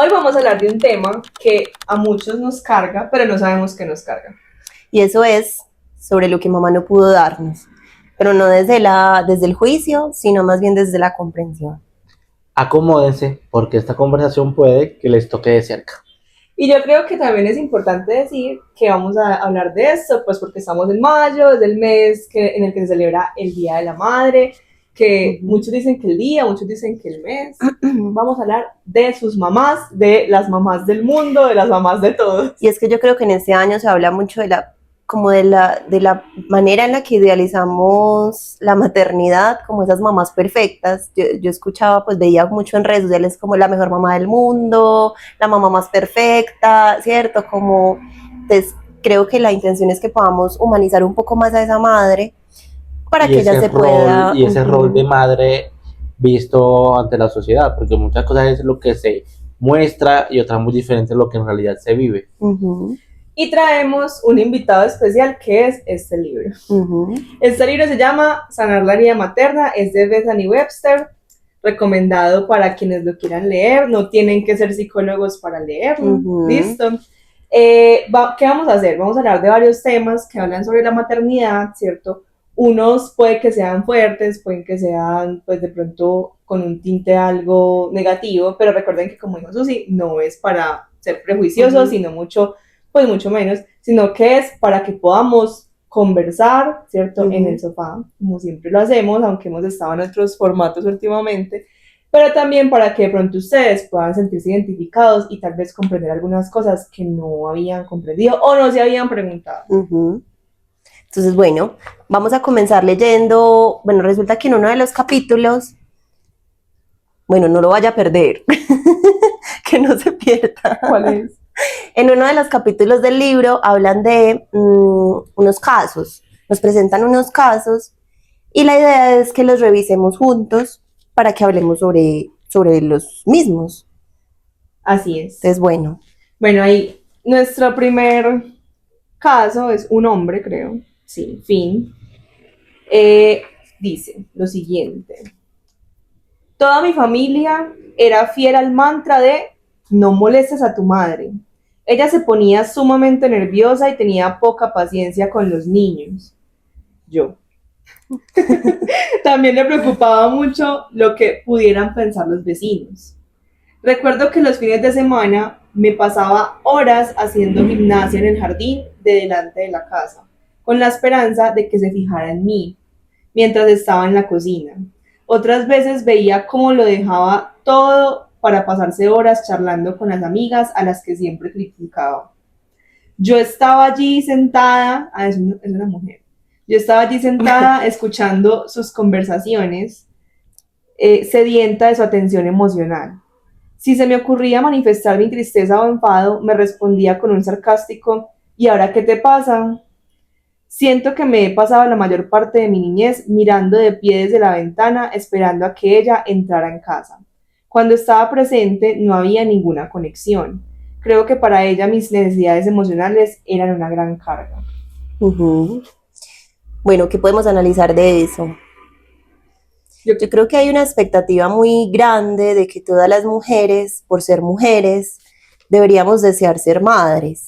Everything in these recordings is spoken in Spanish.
Hoy vamos a hablar de un tema que a muchos nos carga, pero no sabemos que nos carga. Y eso es sobre lo que mamá no pudo darnos, pero no desde el juicio, sino más bien desde la comprensión. Acomódense porque esta conversación puede que les toque de cerca. Y yo creo que también es importante decir que vamos a hablar de esto, pues porque estamos en mayo, es el mes en el que se celebra el Día de la Madre, que muchos dicen que el día, muchos dicen que el mes. Vamos a hablar de sus mamás, de las mamás del mundo, de las mamás de todos. Y es que yo creo que en este año se habla mucho de la manera en la que idealizamos la maternidad, como esas mamás perfectas. Yo escuchaba, pues veía mucho en redes sociales como la mejor mamá del mundo, la mamá más perfecta, ¿cierto? Entonces, creo que la intención es que podamos humanizar un poco más a esa madre para Y que ella ese se rol, pueda... y ese rol de madre visto ante la sociedad, porque muchas cosas es lo que se muestra y otras muy diferentes lo que en realidad se vive. Y traemos un invitado especial que es este libro. Este libro se llama Sanar la herida materna, es de Bethany Webster, recomendado para quienes lo quieran leer, no tienen que ser psicólogos para leerlo, ¿listo? ¿Qué vamos a hacer? Vamos a hablar de varios temas que hablan sobre la maternidad, ¿cierto? Unos puede que sean fuertes, pueden que sean, pues de pronto con un tinte algo negativo, pero recuerden que como dijo Susi, no es para ser prejuiciosos, sino mucho menos, sino que es para que podamos conversar, ¿cierto? En el sofá, como siempre lo hacemos, aunque hemos estado en otros formatos últimamente, pero también para que de pronto ustedes puedan sentirse identificados y tal vez comprender algunas cosas que no habían comprendido o no se habían preguntado. Entonces, bueno, vamos a comenzar leyendo. Bueno, resulta que en uno de los capítulos, bueno, no lo vaya a perder, que no se pierda. ¿Cuál es? En uno de los capítulos del libro hablan de unos casos, nos presentan unos casos y la idea es que los revisemos juntos para que hablemos sobre los mismos. Así es. Entonces, bueno. Bueno, ahí nuestro primer caso es un hombre, creo. Sí, Finn. Dice lo siguiente. Toda mi familia era fiel al mantra de no molestes a tu madre. Ella se ponía sumamente nerviosa y tenía poca paciencia con los niños. Yo. También le preocupaba mucho lo que pudieran pensar los vecinos. Recuerdo que los fines de semana me pasaba horas haciendo gimnasia en el jardín de delante de la casa, con la esperanza de que se fijara en mí, mientras estaba en la cocina. Otras veces veía cómo lo dejaba todo para pasarse horas charlando con las amigas a las que siempre criticaba. Yo estaba allí sentada, es una mujer, yo estaba allí sentada escuchando sus conversaciones, sedienta de su atención emocional. Si se me ocurría manifestar mi tristeza o enfado, me respondía con un sarcástico ¿y ahora qué te pasa? Siento que me he pasado la mayor parte de mi niñez mirando de pie desde la ventana, esperando a que ella entrara en casa. Cuando estaba presente no había ninguna conexión. Creo que para ella mis necesidades emocionales eran una gran carga. Bueno, ¿qué podemos analizar de eso? Yo creo que hay una expectativa muy grande de que todas las mujeres, por ser mujeres, deberíamos desear ser madres.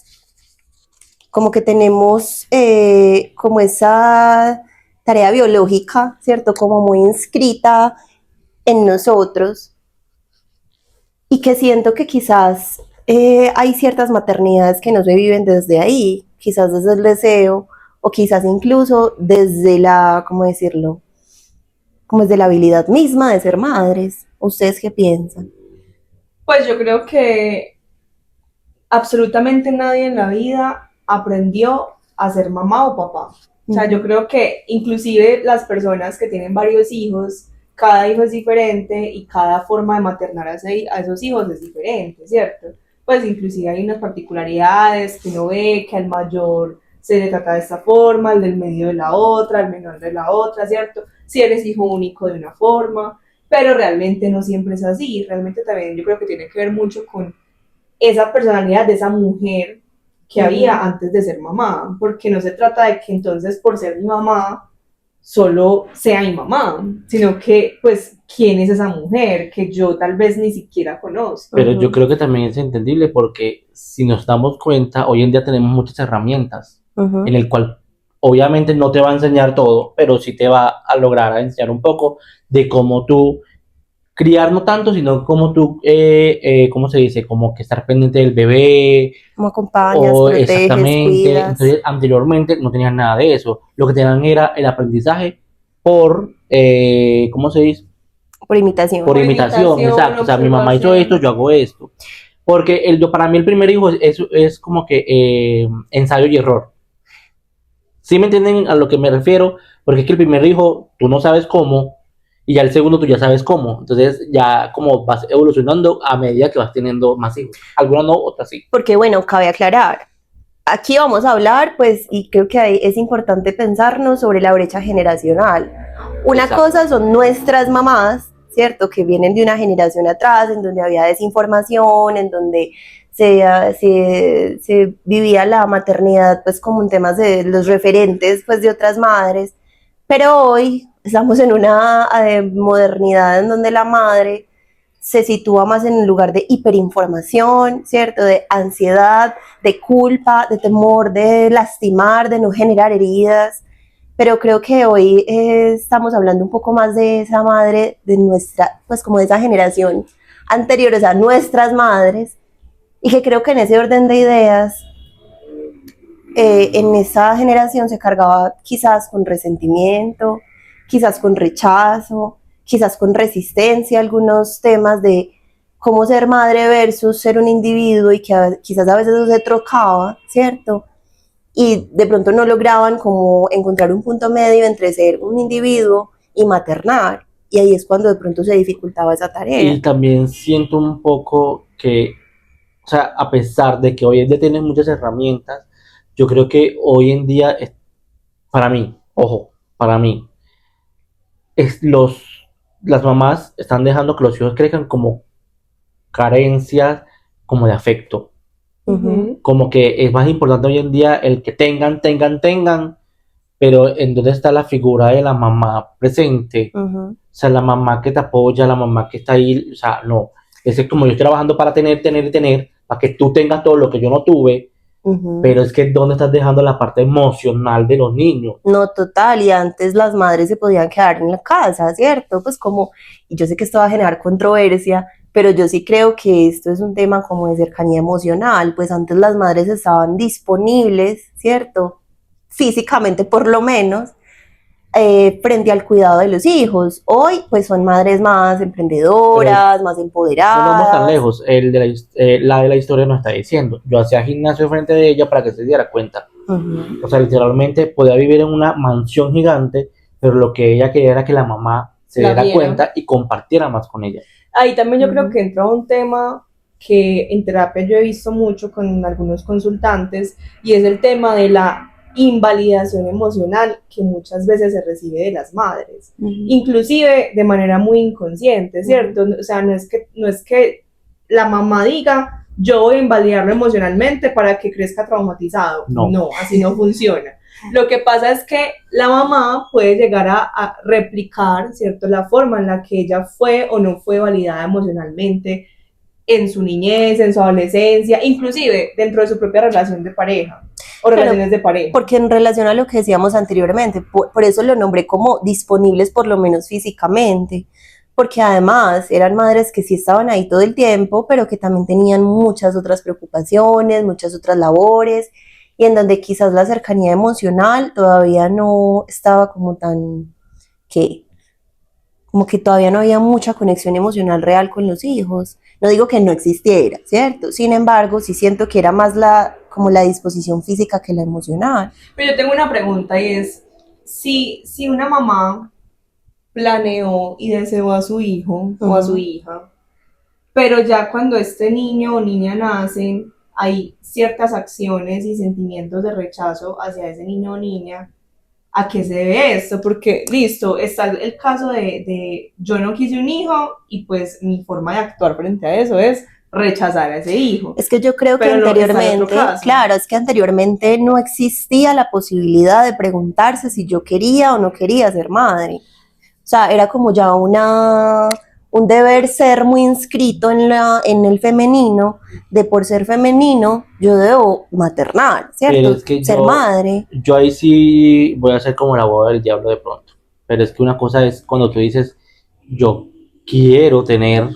Como que tenemos como esa tarea biológica, ¿cierto? Como muy inscrita en nosotros. Y que siento que quizás hay ciertas maternidades que no se viven desde ahí, quizás desde el deseo, o quizás incluso desde ¿cómo decirlo? Como desde la habilidad misma de ser madres. ¿Ustedes qué piensan? Pues yo creo que absolutamente nadie en la vida aprendió a ser mamá o papá. O sea, yo creo que inclusive las personas que tienen varios hijos, cada hijo es diferente y cada forma de maternar a esos hijos es diferente, ¿cierto? Pues inclusive hay unas particularidades que uno ve que al mayor se le trata de esta forma, al del medio de la otra, al menor de la otra, ¿cierto? Si eres hijo único de una forma, pero realmente no siempre es así. Realmente también yo creo que tiene que ver mucho con esa personalidad de esa mujer que había antes de ser mamá, porque no se trata de que entonces por ser mi mamá solo sea mi mamá, sino que, pues, ¿quién es esa mujer que yo tal vez ni siquiera conozco? Pero yo creo que también es entendible porque si nos damos cuenta, hoy en día tenemos muchas herramientas en el cual obviamente no te va a enseñar todo, pero sí te va a lograr a enseñar un poco de cómo tú criar no tanto, sino cómo tú, ¿cómo se dice? Como que estar pendiente del bebé, Como acompañas, o proteges, exactamente. cuidas, Entonces, anteriormente no tenían nada de eso. Lo que tenían era el aprendizaje por, ¿cómo se dice? por imitación. Por imitación, exacto. O sea, mi mamá hizo esto, yo hago esto. Porque para mí el primer hijo es como que ensayo y error. ¿Sí me entienden a lo que me refiero? Porque es que el primer hijo tú no sabes cómo y ya el segundo tú ya sabes cómo. Entonces ya como vas evolucionando a medida que vas teniendo más hijos. Algunas no, otras sí. Porque bueno, cabe aclarar, aquí vamos a hablar, pues, y creo que ahí es importante pensarnos sobre la brecha generacional. Una Exacto. cosa son nuestras mamás, ¿cierto? Que vienen de una generación atrás, en donde había desinformación, en donde se vivía la maternidad, pues, como en temas de los referentes, pues, de otras madres. Pero hoy estamos en una modernidad en donde la madre se sitúa más en el lugar de hiperinformación, ¿cierto? De ansiedad, de culpa, de temor, de lastimar, de no generar heridas. Pero creo que hoy estamos hablando un poco más de esa madre, de nuestra, pues como de esa generación anterior, o sea, nuestras madres, y que creo que en ese orden de ideas, en esa generación se cargaba quizás con resentimiento, quizás con rechazo, quizás con resistencia a algunos temas de cómo ser madre versus ser un individuo, y que quizás a veces eso se trocaba, ¿cierto? Y de pronto no lograban como encontrar un punto medio entre ser un individuo y maternar, y ahí es cuando de pronto se dificultaba esa tarea. Y también siento un poco que, o sea, a pesar de que hoy en día tienen muchas herramientas, yo creo que hoy en día, para mí, ojo, para mí, es las mamás están dejando que los hijos crezcan como carencias, como de afecto. Como que es más importante hoy en día el que tengan, pero ¿en dónde está la figura de la mamá presente? O sea, la mamá que te apoya, la mamá que está ahí, o sea, no. Es como yo estoy trabajando para tener, para que tú tengas todo lo que yo no tuve, pero es que ¿dónde estás dejando la parte emocional de los niños? No, total, y antes las madres se podían quedar en la casa, ¿cierto? Pues como, y yo sé que esto va a generar controversia, pero yo sí creo que esto es un tema como de cercanía emocional, pues antes las madres estaban disponibles, ¿cierto? Físicamente por lo menos, frente al cuidado de los hijos. Hoy pues son madres más emprendedoras, más No vamos tan empoderadas. lejos, la de la historia nos está diciendo. Yo hacía gimnasio frente de ella para que se diera cuenta. O sea, literalmente podía vivir en una mansión gigante, pero lo que ella quería era que la mamá se diera cuenta y compartiera más con ella. Ahí también yo creo que entra un tema que en terapia yo he visto mucho con algunos consultantes, y es el tema de la invalidación emocional que muchas veces se recibe de las madres, inclusive de manera muy inconsciente, ¿cierto? O sea, no es que la mamá diga, yo voy a invalidarlo emocionalmente para que crezca traumatizado. No, así no funciona. Lo que pasa es que la mamá puede llegar a replicar, ¿cierto?, la forma en la que ella fue o no fue validada emocionalmente en su niñez, en su adolescencia, inclusive dentro de su propia relación de pareja o relaciones de pareja. Porque en relación a lo que decíamos anteriormente, por eso lo nombré como disponibles por lo menos físicamente, porque además eran madres que sí estaban ahí todo el tiempo, pero que también tenían muchas otras preocupaciones, muchas otras labores, y en donde quizás la cercanía emocional todavía no estaba como tan, como que todavía no había mucha conexión emocional real con los hijos. No digo que no existiera, ¿cierto? Sin embargo, sí siento que era más como la disposición física que la emocional. Pero yo tengo una pregunta, y es, si una mamá planeó y deseó a su hijo o a su hija, pero ya cuando este niño o niña nacen, hay ciertas acciones y sentimientos de rechazo hacia ese niño o niña, ¿a qué se debe esto? Porque, listo, está el caso de yo no quise un hijo y pues mi forma de actuar frente a eso es rechazar a ese hijo. Es que yo creo que Pero no, está el otro anteriormente, caso. claro, es que anteriormente no existía la posibilidad de preguntarse si yo quería o no quería ser madre. O sea, era como ya un deber ser muy inscrito en el femenino, de por ser femenino, yo debo maternar, Pero ¿cierto? es que Ser madre. yo ahí sí voy a ser como la boda del diablo de pronto. Pero es que una cosa es cuando tú dices, yo quiero tener,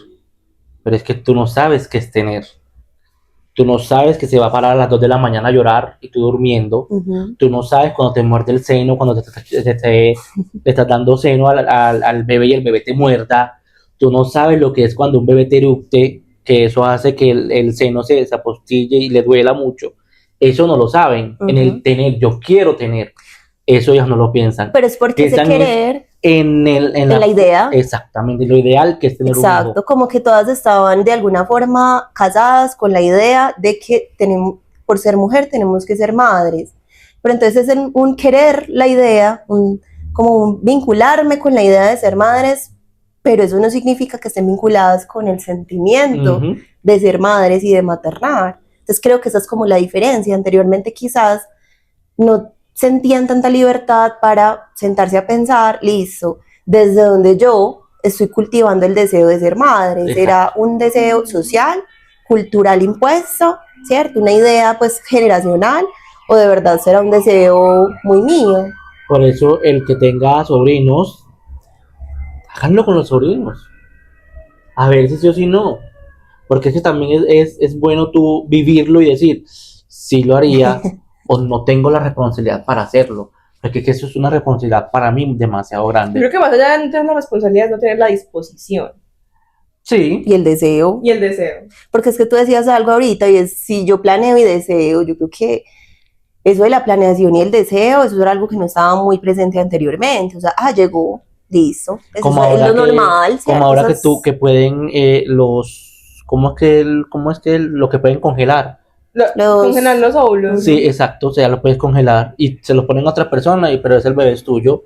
pero es que tú no sabes qué es tener. Tú no sabes que se va a parar a las 2 de la mañana a llorar y tú durmiendo. Ujú. Tú no sabes cuando te muerde el seno, cuando le estás dando seno al bebé y el bebé te muerda. Tú no sabes lo que es cuando un bebé te erupte, que eso hace que el seno se desapostille y le duela mucho. Eso no lo saben. En el Ujú. tener, yo quiero tener, eso ellos no lo piensan. Pero es porque ese Piensan es querer, en en la idea, exactamente, lo ideal que es tener un hijo. exacto, como que todas estaban de alguna forma casadas con la idea de que tenemos, por ser mujer tenemos que ser madres. Pero entonces es un querer la idea, como un vincularme con la idea de ser madres, pero eso no significa que estén vinculadas con el sentimiento Ujú. de ser madres y de maternar. Entonces creo que esa es como la diferencia. Anteriormente quizás no sentían tanta libertad para sentarse a pensar, listo, desde donde yo estoy cultivando el deseo de ser madre. Exacto. Será un deseo social, cultural impuesto, ¿cierto? Una idea pues generacional, o de verdad será un deseo muy mío. Por eso el que tenga sobrinos, háganlo con los sobrinos. A ver si sí o si no. Porque es que también es bueno tú vivirlo y decir, si lo haría o no tengo la responsabilidad para hacerlo. Porque es que eso es una responsabilidad para mí demasiado Yo grande. creo que más allá de no tener la responsabilidad es no tener la disposición Sí, Y el deseo, y el deseo. porque es que tú decías algo ahorita y es, si yo planeo y deseo, yo creo que eso de la planeación y el deseo, eso era algo que no estaba muy presente anteriormente. O sea, llegó, listo, eso como es lo ahora normal, como ¿cierto? ahora que Esas- tú, que pueden cómo es que lo que pueden congelar. los, Congelar los óvulos. Sí, exacto, o sea, lo puedes congelar y se lo ponen a otra persona, pero ese el bebé es tuyo.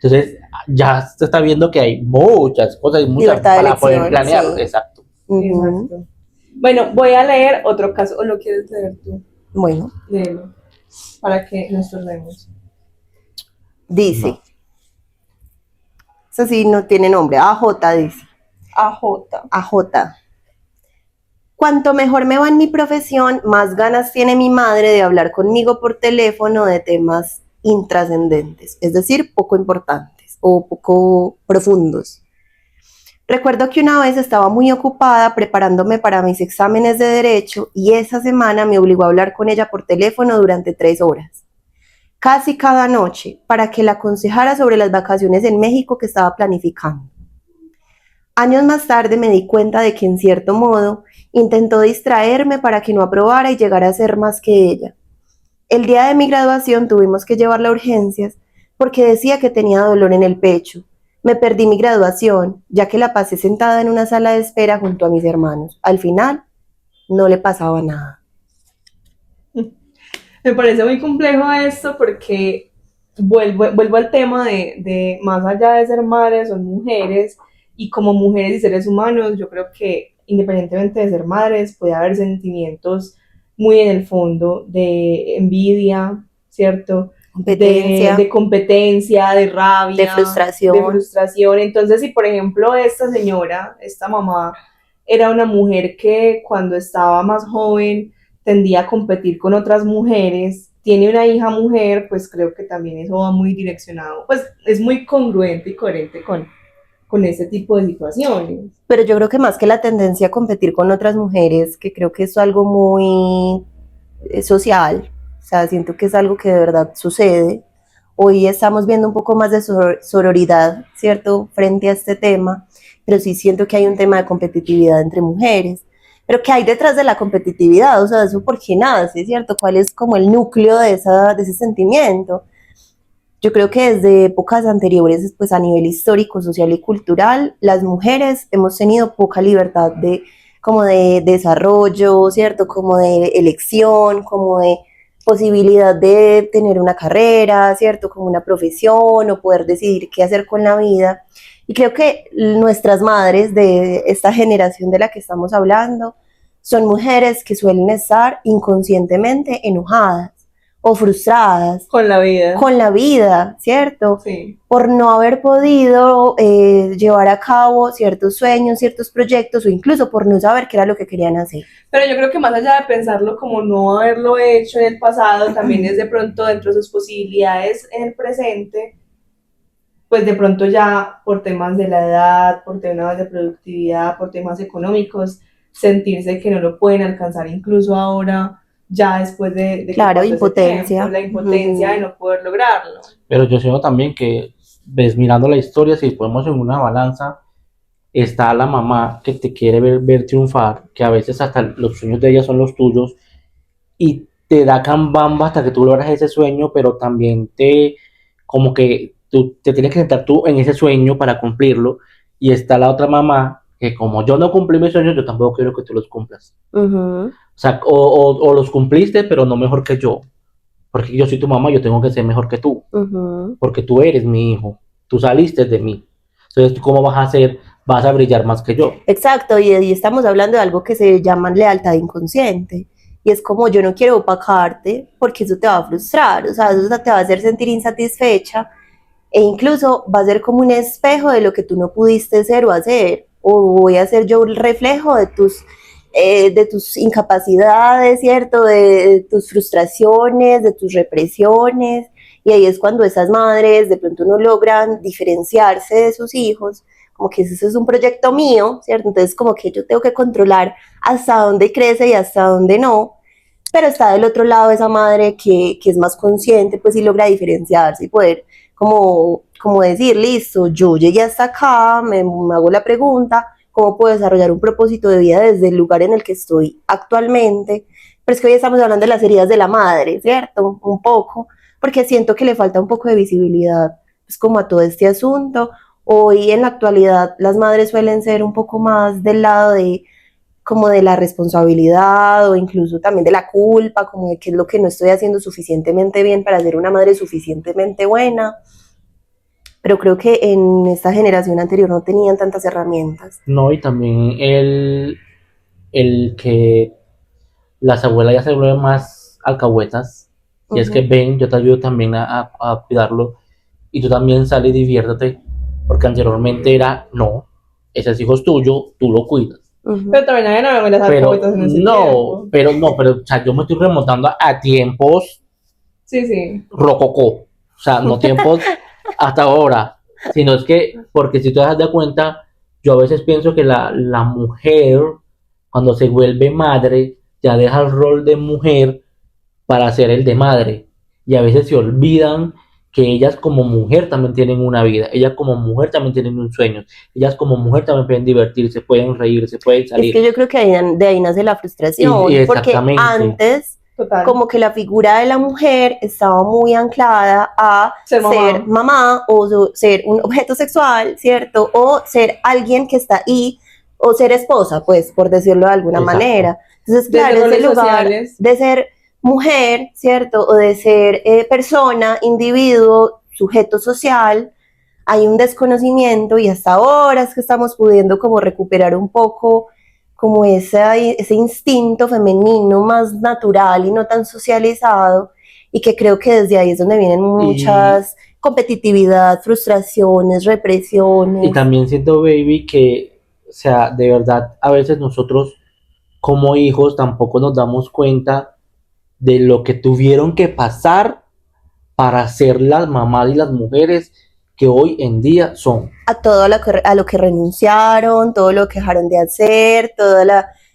Entonces, ya se está viendo que hay muchas cosas y muchas libertad de para poder elección, planear. sí. Exacto. Ujú. Exacto. Bueno, voy a leer otro caso, o lo quieres leer tú, Bueno, léelo, para que nos turnemos. dice, No. eso sí no tiene nombre, AJ dice, AJ. AJ. Cuanto mejor me va en mi profesión, más ganas tiene mi madre de hablar conmigo por teléfono de temas intrascendentes, es decir, poco importantes o poco profundos. Recuerdo que una vez estaba muy ocupada preparándome para mis exámenes de derecho y esa semana me obligó a hablar con ella por teléfono durante 3 horas, casi cada noche, para que la aconsejara sobre las vacaciones en México que estaba planificando. Años más tarde me di cuenta de que en cierto modo intentó distraerme para que no aprobara y llegara a ser más que ella. El día de mi graduación tuvimos que llevarla a urgencias porque decía que tenía dolor en el pecho. Me perdí mi graduación, ya que la pasé sentada en una sala de espera junto a mis hermanos. Al final, no le pasaba nada. Me parece muy complejo esto porque vuelvo al tema de más allá de ser madres, son mujeres y como mujeres y seres humanos, yo creo que independientemente de ser madres, puede haber sentimientos muy en el fondo de envidia, ¿cierto? Competencia, De competencia, de rabia, de frustración. de frustración. Entonces, si por ejemplo esta señora, esta mamá, era una mujer que cuando estaba más joven tendía a competir con otras mujeres, tiene una hija mujer, pues creo que también eso va muy direccionado, pues es muy congruente y coherente con ese tipo de situaciones. Pero yo creo que más que la tendencia a competir con otras mujeres, que creo que es algo muy social, o sea, siento que es algo que de verdad sucede. Hoy estamos viendo un poco más de sororidad, ¿cierto?, frente a este tema, pero sí siento que hay un tema de competitividad entre mujeres. Pero ¿qué hay detrás de la competitividad? O sea, ¿eso por qué nace, cierto? ¿Cuál es como el núcleo de ese sentimiento? Yo creo que desde épocas anteriores, pues a nivel histórico, social y cultural, las mujeres hemos tenido poca libertad como de desarrollo, ¿cierto? Como de elección, como de posibilidad de tener una carrera, ¿cierto? Como una profesión o poder decidir qué hacer con la vida. Y creo que nuestras madres de esta generación de la que estamos hablando son mujeres que suelen estar inconscientemente enojadas o frustradas Con la vida. con la vida, ¿cierto? Sí. Por no haber podido llevar a cabo ciertos sueños, ciertos proyectos, o incluso por no saber qué era lo que querían hacer. Pero yo creo que más allá de pensarlo como no haberlo hecho en el pasado, también es de pronto dentro de sus posibilidades en el presente, pues de pronto ya por temas de la edad, por temas de productividad, por temas económicos, sentirse que no lo pueden alcanzar incluso ahora, ya después de que Claro, pasó ese impotencia. tiempo, la impotencia de no poder lograrlo. Pero yo siento también que, ves, mirando la historia, si ponemos en una balanza, está la mamá que te quiere ver triunfar, que a veces hasta los sueños de ella son los tuyos, y te da cambamba hasta que tú logras ese sueño, pero también como que tú te tienes que sentar tú en ese sueño para cumplirlo, y está la otra mamá que como yo no cumplí mis sueños, yo tampoco quiero que tú los cumplas. Ujú. O sea, o los cumpliste, pero no mejor que yo, porque yo soy tu mamá, yo tengo que ser mejor que tú, Ujú. porque tú eres mi hijo, tú saliste de mí. Entonces, ¿tú cómo vas a hacer? Vas a brillar más que yo. Exacto, y estamos hablando de algo que se llama lealtad inconsciente. Y es como yo no quiero opacarte porque eso te va a frustrar, o sea, eso te va a hacer sentir insatisfecha e incluso va a ser como un espejo de lo que tú no pudiste ser o hacer, o voy a ser yo el reflejo de tus incapacidades, ¿cierto? De tus frustraciones, de tus represiones, y ahí es cuando esas madres de pronto no logran diferenciarse de sus hijos, como que ese es un proyecto mío, ¿cierto? Entonces como que yo tengo que controlar hasta dónde crece y hasta dónde no, pero está del otro lado esa madre que es más consciente, pues y logra diferenciarse y poder como decir, listo, yo llegué hasta acá, me hago la pregunta, ¿cómo puedo desarrollar un propósito de vida desde el lugar en el que estoy actualmente? Pero es que hoy estamos hablando de las heridas de la madre, ¿cierto? Un poco, porque siento que le falta un poco de visibilidad, pues como a todo este asunto. Hoy en la actualidad las madres suelen ser un poco más del lado de como de la responsabilidad o incluso también de la culpa, como de qué es lo que no estoy haciendo suficientemente bien para ser una madre suficientemente buena. Pero creo que en esta generación anterior no tenían tantas herramientas. No, y también el que las abuelas ya se vuelven más alcahuetas, y es que ven, yo te ayudo también a cuidarlo, y tú también sales y diviértete, porque anteriormente era, no, ese hijo es tuyo, tú lo cuidas. Pero también hay novelas Pero alcahuetas en ese no, tiempo. pero, o sea, yo me estoy remontando a tiempos Sí, sí. rococó, o sea, no tiempos hasta ahora, sino es que, porque si tú te das de cuenta, yo a veces pienso que la mujer, cuando se vuelve madre, ya deja el rol de mujer para hacer el de madre, y a veces se olvidan que ellas como mujer también tienen una vida, ellas como mujer también tienen un sueño, ellas como mujer también pueden divertirse, pueden reírse, pueden Es salir. que yo creo que de ahí nace la frustración, Y porque exactamente. antes Total. como que la figura de la mujer estaba muy anclada a Ser mamá o ser un objeto sexual, ¿cierto? O ser alguien que está ahí, o ser esposa, pues, por decirlo de alguna Exacto. manera. Entonces, Desde claro, ese roles lugar sociales. de ser mujer, ¿cierto? O de ser persona, individuo, sujeto social, hay un desconocimiento y hasta ahora es que estamos pudiendo como recuperar un poco como ese instinto femenino más natural y no tan socializado, y que creo que desde ahí es donde vienen muchas competitividad, frustraciones, represiones. Y también siento, baby, que, o sea, de verdad, a veces nosotros como hijos tampoco nos damos cuenta de lo que tuvieron que pasar para ser las mamás y las mujeres que hoy en día son. A todo a lo que renunciaron, todo lo que dejaron de hacer,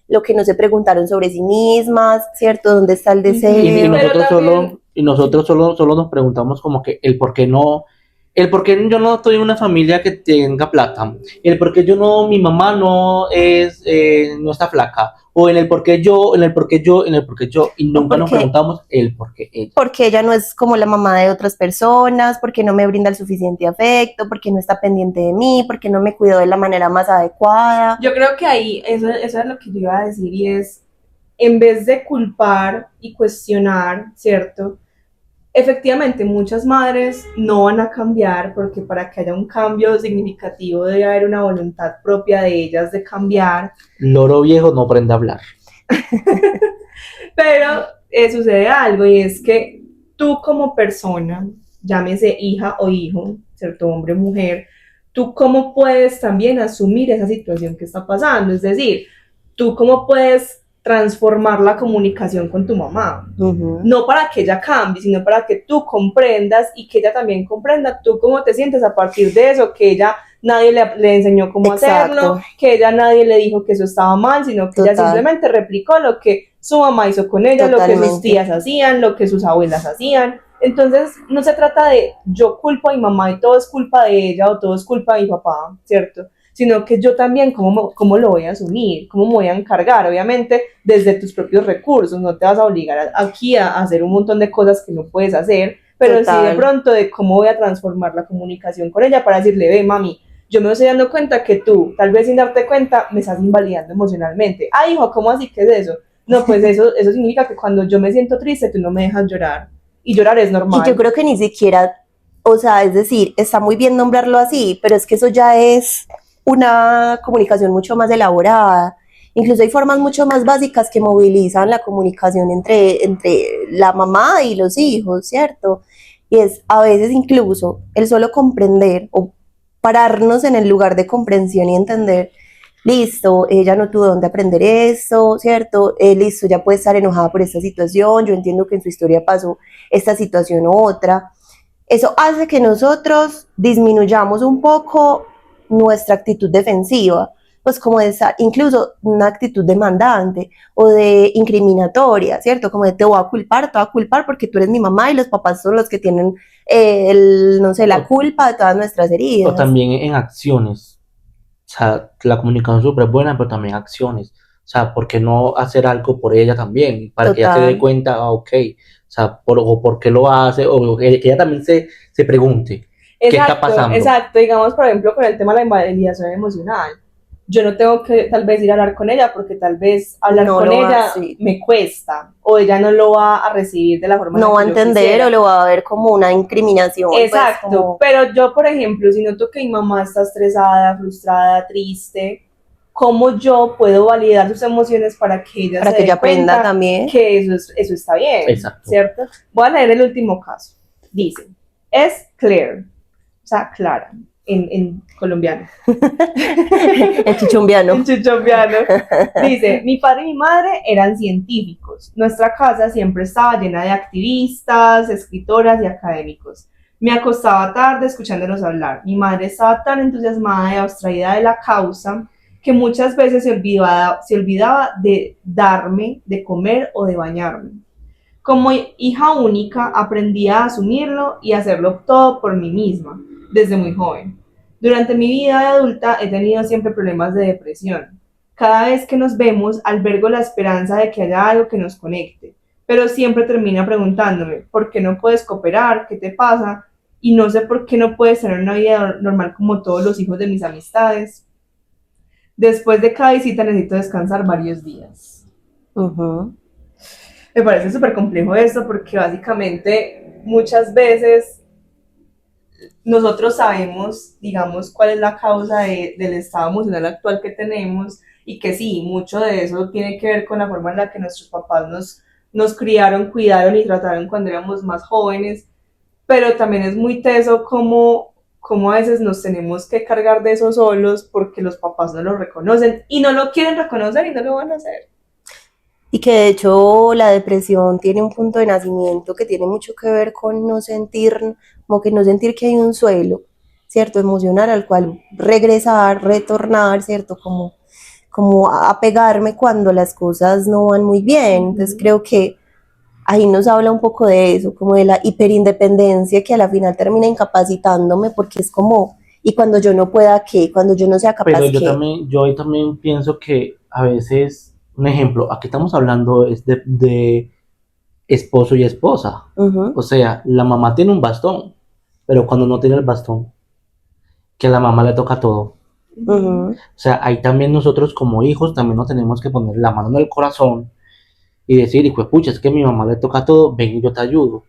lo que no se preguntaron sobre sí mismas, ¿cierto? ¿Dónde está el deseo? Y nosotros, también, solo nos preguntamos como que el por qué yo no estoy en una familia que tenga plata, el por qué yo no, mi mamá no es, no está flaca, o en el por qué yo, y nunca nos preguntamos el por qué ella. Porque ella no es como la mamá de otras personas, porque no me brinda el suficiente afecto, porque no está pendiente de mí, porque no me cuidó de la manera más adecuada. yo creo que ahí, eso es lo que yo iba a decir, y es, en vez de culpar y cuestionar, ¿cierto? Efectivamente, muchas madres no van a cambiar porque para que haya un cambio significativo debe haber una voluntad propia de ellas de cambiar. Loro viejo no aprende a hablar. Pero sucede algo y es que tú como persona, llámese hija o hijo, cierto, hombre o mujer, tú cómo puedes también asumir esa situación que está pasando, es decir, tú cómo puedes transformar la comunicación con tu mamá, no para que ella cambie, sino para que tú comprendas y que ella también comprenda tú cómo te sientes a partir de eso, que ella nadie le enseñó cómo hacerlo, que ella nadie le dijo que eso estaba mal, sino que ella simplemente replicó lo que su mamá hizo con ella, lo que sus tías hacían, lo que sus abuelas hacían. Entonces no se trata de yo culpo a mi mamá y todo es culpa de ella o todo es culpa de mi papá, ¿cierto? Sino que yo también cómo lo voy a asumir, cómo me voy a encargar, obviamente desde tus propios recursos, no te vas a obligar aquí a hacer un montón de cosas que no puedes hacer, pero sí de pronto de cómo voy a transformar la comunicación con ella para decirle, ve mami, yo me estoy dando cuenta que tú, tal vez sin darte cuenta, me estás invalidando emocionalmente. Ah, hijo, ¿cómo así? ¿Qué es eso? No, pues eso significa que cuando yo me siento triste, tú no me dejas llorar. Y llorar es normal. Y yo creo que ni siquiera, o sea, es decir, está muy bien nombrarlo así, pero es que eso ya es una comunicación mucho más elaborada. Incluso hay formas mucho más básicas que movilizan la comunicación entre la mamá y los hijos, ¿cierto? Y es a veces incluso el solo comprender o pararnos en el lugar de comprensión y entender, listo, ella no tuvo dónde aprender eso, ¿cierto? Listo, ya puede estar enojada por esta situación, yo entiendo que en su historia pasó esta situación u otra. Eso hace que nosotros disminuyamos un poco nuestra actitud defensiva, pues como de estar, incluso una actitud demandante o de incriminatoria, ¿cierto? Como de te voy a culpar porque tú eres mi mamá y los papás son los que tienen, no sé, la culpa de todas nuestras heridas. O también en acciones. O sea, la comunicación es súper buena, pero también acciones. O sea, ¿por qué no hacer algo por ella también? Para que ella se dé cuenta, ok, o sea, por qué lo hace, o que ella también se pregunte, ¿qué está pasando? Exacto, digamos, por ejemplo, con el tema de la invalidación emocional. Yo no tengo que tal vez ir a hablar con ella porque tal vez hablar con ella me cuesta o ella no lo va a recibir de la forma no va a entender o lo va a ver como una incriminación. Exacto, pues, como... pero yo, por ejemplo, si noto que mi mamá está estresada, frustrada, triste, ¿cómo yo puedo validar sus emociones para que ella se dé aprenda también que eso está bien? Exacto. ¿Cierto? Voy a leer el último caso. Dice, es Claire, o sea, Clara, en colombiano. En chichumbiano. En chichumbiano. Dice, mi padre y mi madre eran científicos. Nuestra casa siempre estaba llena de activistas, escritoras y académicos. Me acostaba tarde escuchándolos hablar. Mi madre estaba tan entusiasmada y abstraída de la causa que muchas veces se olvidaba de darme de comer o de bañarme. Como hija única, aprendí a asumirlo y hacerlo todo por mí misma, desde muy joven. Durante mi vida de adulta he tenido siempre problemas de depresión. Cada vez que nos vemos, albergo la esperanza de que haya algo que nos conecte, pero siempre termino preguntándome, ¿por qué no puedes cooperar? ¿Qué te pasa? Y no sé por qué no puedes tener una vida normal como todos los hijos de mis amistades. Después de cada visita necesito descansar varios días. Me parece súper complejo esto porque básicamente muchas veces nosotros sabemos, digamos, cuál es la causa del estado emocional actual que tenemos y que sí, mucho de eso tiene que ver con la forma en la que nuestros papás nos criaron, cuidaron y trataron cuando éramos más jóvenes, pero también es muy teso como a veces nos tenemos que cargar de eso solos porque los papás no lo reconocen y no lo quieren reconocer y no lo van a hacer. Y que de hecho la depresión tiene un punto de nacimiento que tiene mucho que ver con no sentir que hay un suelo, ¿cierto? Emocional al cual regresar, retornar, ¿cierto? Como apegarme cuando las cosas no van muy bien. Entonces creo que ahí nos habla un poco de eso, como de la hiperindependencia que a la final termina incapacitándome porque es como, ¿y cuando yo no pueda qué? Cuando yo no sea capaz Pero qué. yo ahí también pienso que a veces, un ejemplo, aquí estamos hablando es de esposo y esposa. O sea, la mamá tiene un bastón, pero cuando no tiene el bastón, que a la mamá le toca todo. O sea, ahí también nosotros como hijos también nos tenemos que poner la mano en el corazón y decir, hijo de pucha, es que a mi mamá le toca todo, ven y yo te ayudo.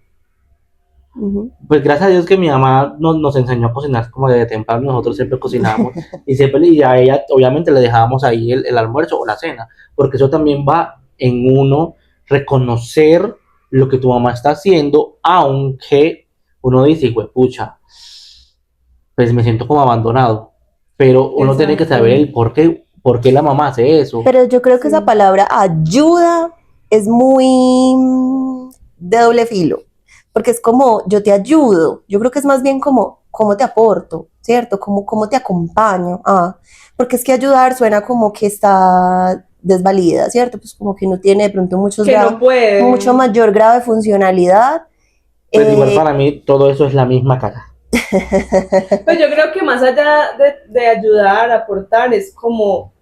Pues gracias a Dios que mi mamá nos enseñó a cocinar como desde temprano, nosotros siempre cocinamos y a ella obviamente le dejábamos ahí el almuerzo o la cena, porque eso también va en uno reconocer lo que tu mamá está haciendo, aunque uno dice, pucha, pues me siento como abandonado, pero uno tiene que saber el por qué la mamá hace eso. Pero yo creo que Sí. esa palabra ayuda es muy de doble filo, porque es como yo te ayudo, yo creo que es más bien como cómo te aporto, ¿cierto? Cómo te acompaño, porque es que ayudar suena como que está desvalida, ¿cierto? Pues como que no tiene de pronto Que no puede. mucho mayor grado de funcionalidad. Pues igual para mí todo eso es la misma cara. Pues yo creo que más allá de ayudar, aportar, es como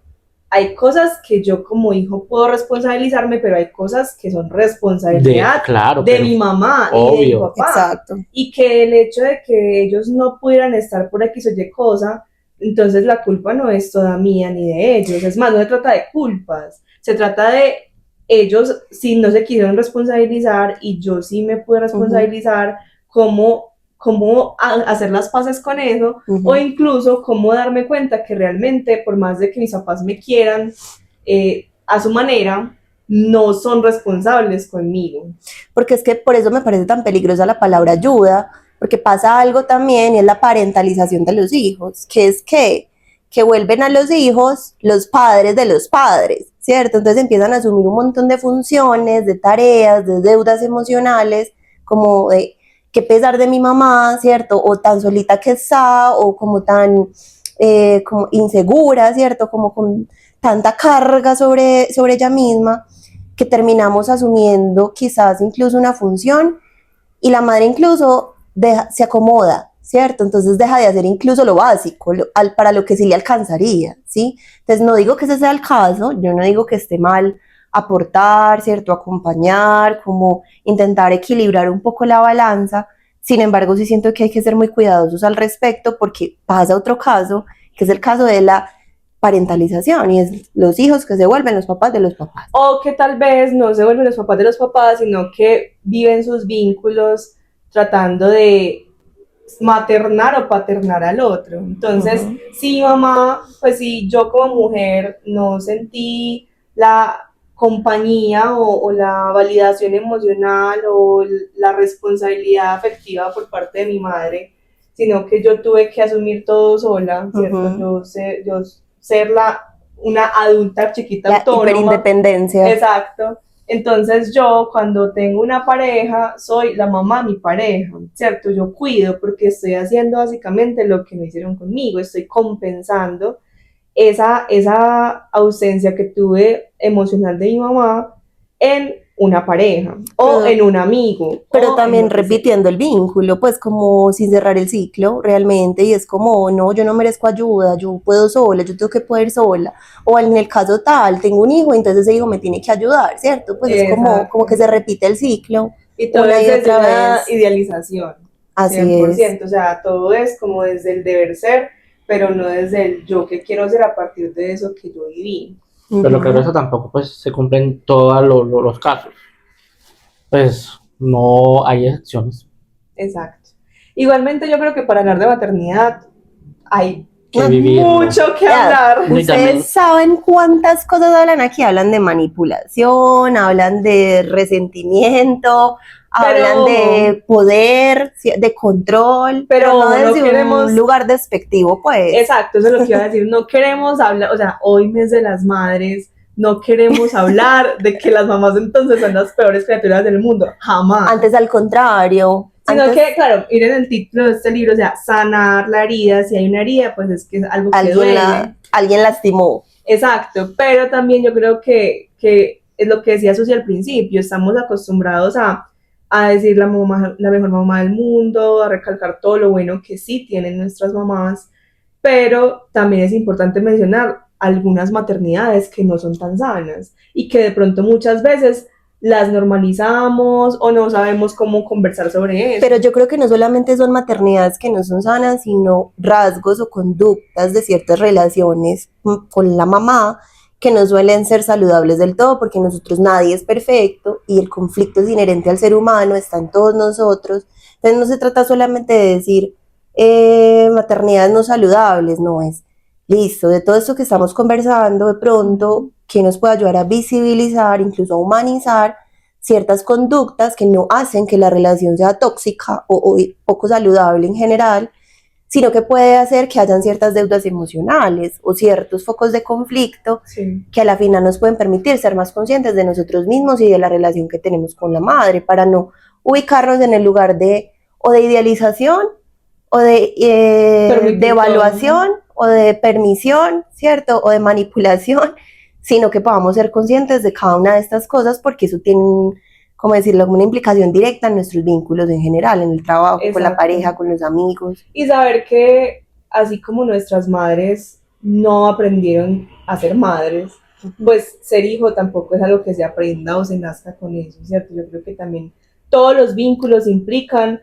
hay cosas que yo como hijo puedo responsabilizarme, pero hay cosas que son responsabilidad Claro, de mi mamá y de mi obvio. papá. Exacto. Y que el hecho de que ellos no pudieran estar por X o Y cosa, entonces la culpa no es toda mía ni de ellos. Es más, no se trata de culpas, se trata de ellos si no se quisieron responsabilizar y yo sí me pude responsabilizar, cómo hacer las paces con eso, o incluso cómo darme cuenta que realmente, por más de que mis papás me quieran a su manera, no son responsables conmigo. Porque es que por eso me parece tan peligrosa la palabra ayuda, porque pasa algo también y es la parentalización de los hijos, que es que vuelven a los hijos los padres de los padres, ¿cierto? Entonces empiezan a asumir un montón de funciones, de tareas, de deudas emocionales, como de qué pesar de mi mamá, ¿cierto? O tan solita que está, o como tan como insegura, ¿cierto? Como con tanta carga sobre ella misma, que terminamos asumiendo quizás incluso una función y la madre incluso se acomoda, ¿cierto? Entonces deja de hacer incluso lo básico, para lo que sí le alcanzaría, ¿sí? Entonces no digo que ese sea el caso, yo no digo que esté mal aportar, ¿cierto? Acompañar, como intentar equilibrar un poco la balanza. Sin embargo, sí siento que hay que ser muy cuidadosos al respecto porque pasa otro caso, que es el caso de la parentalización, y es los hijos que se vuelven los papás de los papás. O que tal vez no se vuelven los papás de los papás, sino que viven sus vínculos tratando de maternar o paternar al otro. Entonces, si mamá, pues si yo como mujer no sentí la compañía o la validación emocional o la responsabilidad afectiva por parte de mi madre, sino que yo tuve que asumir todo sola, ¿cierto? Yo ser una adulta chiquita la autónoma. Hiperindependencia. Exacto. Entonces yo cuando tengo una pareja soy la mamá de mi pareja, ¿cierto? Yo cuido porque estoy haciendo básicamente lo que no hicieron conmigo, estoy compensando esa ausencia que tuve emocional de mi mamá en una pareja o en un amigo. Pero también repitiendo el vínculo, pues como sin cerrar el ciclo realmente, y es como, no, yo no merezco ayuda, yo puedo sola, yo tengo que poder sola, o en el caso tal, tengo un hijo, entonces ese hijo me tiene que ayudar, ¿cierto? Pues es como que se repite el ciclo. Y todo es desde una idealización. Así 100%, es. O sea, todo es como desde el deber ser, pero no desde el yo que quiero ser a partir de eso que yo viví. Pero claro, eso tampoco pues se cumple en todos los casos. Pues no hay excepciones. Exacto. Igualmente yo creo que para hablar de maternidad hay mucho que hablar. Ustedes saben cuántas cosas hablan aquí, hablan de manipulación, hablan de resentimiento, hablan de poder, de control, pero no desde un lugar despectivo, pues. Exacto, eso es lo que iba a decir, no queremos hablar, o sea, hoy mes de las madres, no queremos hablar de que las mamás entonces son las peores criaturas del mundo, jamás. Antes al contrario. Sino que, claro, miren el título de este libro, o sea, sanar la herida, si hay una herida, pues es que es algo que duele. Alguien lastimó. Exacto, pero también yo creo que es lo que decía Susi al principio, estamos acostumbrados a decir la mejor mamá del mundo, a recalcar todo lo bueno que sí tienen nuestras mamás, pero también es importante mencionar algunas maternidades que no son tan sanas y que de pronto muchas veces las normalizamos o no sabemos cómo conversar sobre eso. Pero yo creo que no solamente son maternidades que no son sanas, sino rasgos o conductas de ciertas relaciones con la mamá que no suelen ser saludables del todo, porque nosotros nadie es perfecto y el conflicto es inherente al ser humano, está en todos nosotros. Entonces no se trata solamente de decir maternidades no saludables, no es listo, de todo esto que estamos conversando, de pronto que nos puede ayudar a visibilizar, incluso a humanizar ciertas conductas que no hacen que la relación sea tóxica o poco saludable en general, sino que puede hacer que hayan ciertas deudas emocionales o ciertos focos de conflicto Sí. que a la final nos pueden permitir ser más conscientes de nosotros mismos y de la relación que tenemos con la madre, para no ubicarnos en el lugar de o de idealización o de Permitir evaluación o de permisión, ¿cierto? O de manipulación, sino que podamos ser conscientes de cada una de estas cosas porque eso tiene, como decirlo, una implicación directa en nuestros vínculos en general, en el trabajo, con la Exacto. pareja, con los amigos. Y saber que así como nuestras madres no aprendieron a ser madres, pues ser hijo tampoco es algo que se aprenda o se nazca con eso, ¿cierto? Yo creo que también todos los vínculos implican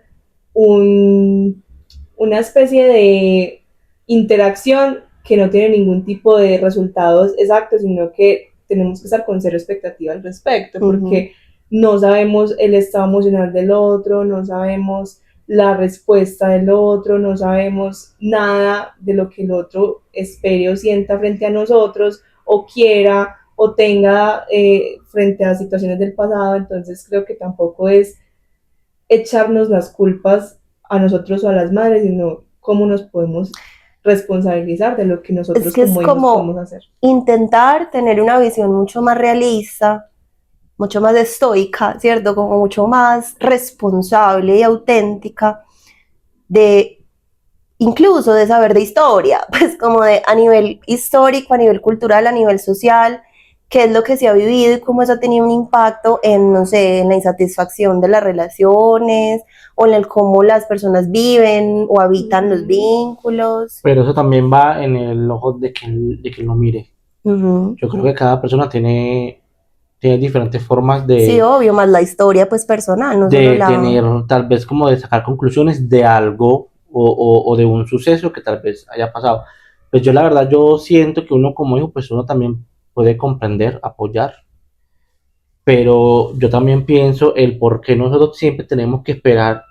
una especie de interacción que no tiene ningún tipo de resultados exactos, sino que tenemos que estar con cero expectativa al respecto, porque no sabemos el estado emocional del otro, no sabemos la respuesta del otro, no sabemos nada de lo que el otro espere o sienta frente a nosotros, o quiera o tenga frente a situaciones del pasado. Entonces creo que tampoco es echarnos las culpas a nosotros o a las madres, sino cómo nos podemos responsabilizar de lo que nosotros Es que como es hijos como podemos hacer. intentar tener una visión mucho más realista, mucho más estoica, ¿cierto? Como mucho más responsable y auténtica de incluso de saber de historia, pues como de a nivel histórico, a nivel cultural, a nivel social, qué es lo que se ha vivido y cómo eso ha tenido un impacto en, no sé, en la insatisfacción de las relaciones o en el cómo las personas viven o habitan los vínculos. Pero eso también va en el ojo de quien lo mire. Yo creo que cada persona tiene diferentes formas Sí, obvio, más la historia pues personal, no solo de la... tener, tal vez como de sacar conclusiones de algo o de un suceso que tal vez haya pasado. Pues yo la verdad, yo siento que uno como hijo, pues uno también puede comprender, apoyar, pero yo también pienso el por qué nosotros siempre tenemos que esperar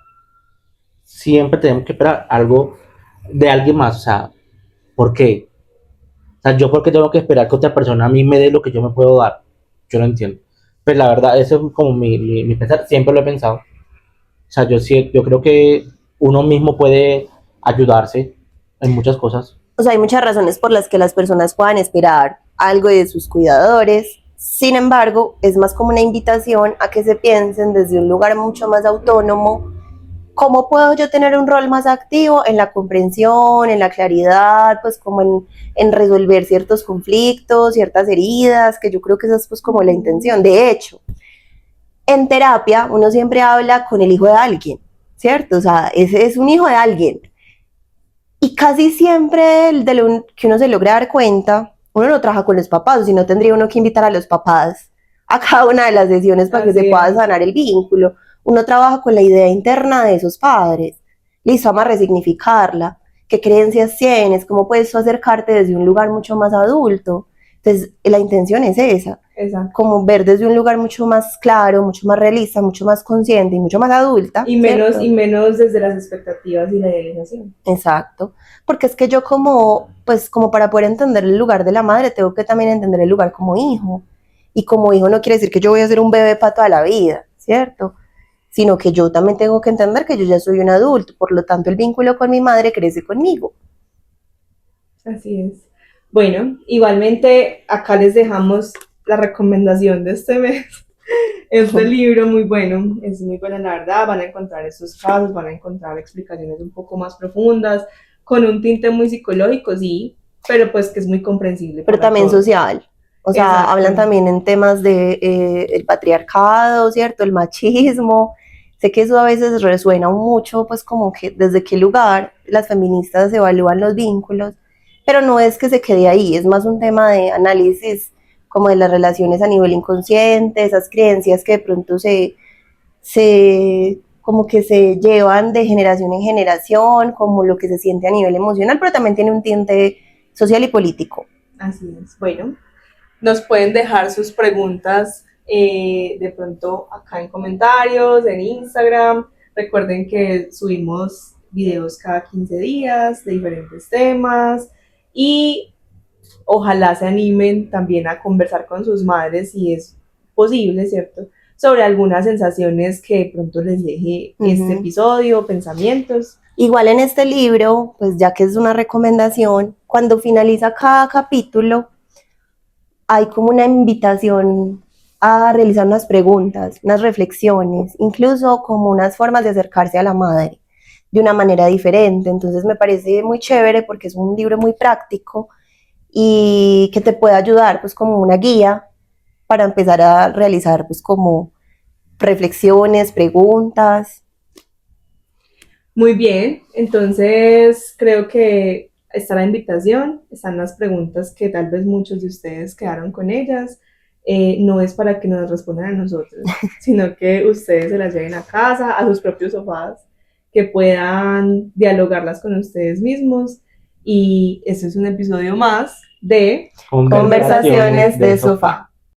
algo de alguien más, o sea, ¿por qué? O sea, yo porque tengo que esperar que otra persona a mí me dé lo que yo me puedo dar, yo no entiendo. Pues la verdad, eso es como mi pensar, siempre lo he pensado. O sea, yo creo que uno mismo puede ayudarse en muchas cosas. O sea, hay muchas razones por las que las personas puedan esperar algo de sus cuidadores. Sin embargo, es más como una invitación a que se piensen desde un lugar mucho más autónomo. ¿Cómo puedo yo tener un rol más activo en la comprensión, en la claridad, pues como en resolver ciertos conflictos, ciertas heridas, que yo creo que esa es pues como la intención? De hecho, en terapia uno siempre habla con el hijo de alguien, ¿cierto? O sea, ese es un hijo de alguien. Y casi siempre de lo que uno se logra dar cuenta, uno no trabaja con los papás, o si no tendría uno que invitar a los papás a cada una de las sesiones para que se pueda sanar el vínculo. Uno trabaja con la idea interna de esos padres. Listo, vamos a resignificarla. ¿Qué creencias tienes? ¿Cómo puedes tú acercarte desde un lugar mucho más adulto? Entonces, la intención es esa. Exacto. Como ver desde un lugar mucho más claro, mucho más realista, mucho más consciente y mucho más adulta. Y menos desde las expectativas y la idealización. Exacto. Porque es que yo pues como para poder entender el lugar de la madre, tengo que también entender el lugar como hijo. Y como hijo no quiere decir que yo voy a ser un bebé para toda la vida, ¿cierto? Sino que yo también tengo que entender que yo ya soy un adulto, por lo tanto el vínculo con mi madre crece conmigo. Así es. Bueno, igualmente acá les dejamos la recomendación de este mes. Este libro muy bueno, es muy buena la verdad, van a encontrar estos casos, van a encontrar explicaciones un poco más profundas, con un tinte muy psicológico, sí, pero pues que es muy comprensible. Pero también todos. Social. O sea, exacto, hablan también en temas de el patriarcado, ¿cierto? El machismo. Sé que eso a veces resuena mucho, pues como que desde qué lugar las feministas evalúan los vínculos, pero no es que se quede ahí, es más un tema de análisis como de las relaciones a nivel inconsciente, esas creencias que de pronto como que se llevan de generación en generación, como lo que se siente a nivel emocional, pero también tiene un tinte social y político. Así es. Bueno, nos pueden dejar sus preguntas de pronto acá en comentarios, en Instagram. Recuerden que subimos videos cada 15 días de diferentes temas y ojalá se animen también a conversar con sus madres si es posible, ¿cierto? Sobre algunas sensaciones que de pronto les deje este episodio, pensamientos. Igual en este libro, pues ya que es una recomendación, cuando finaliza cada capítulo, hay como una invitación a realizar unas preguntas, unas reflexiones, incluso como unas formas de acercarse a la madre de una manera diferente. Entonces me parece muy chévere porque es un libro muy práctico y que te puede ayudar pues como una guía para empezar a realizar pues como reflexiones, preguntas. Muy bien, entonces creo que está la invitación, están las preguntas que tal vez muchos de ustedes quedaron con ellas. No es para que nos respondan a nosotros, sino que ustedes se las lleven a casa, a sus propios sofás, que puedan dialogarlas con ustedes mismos. Y este es un episodio más de Conversaciones de sofá.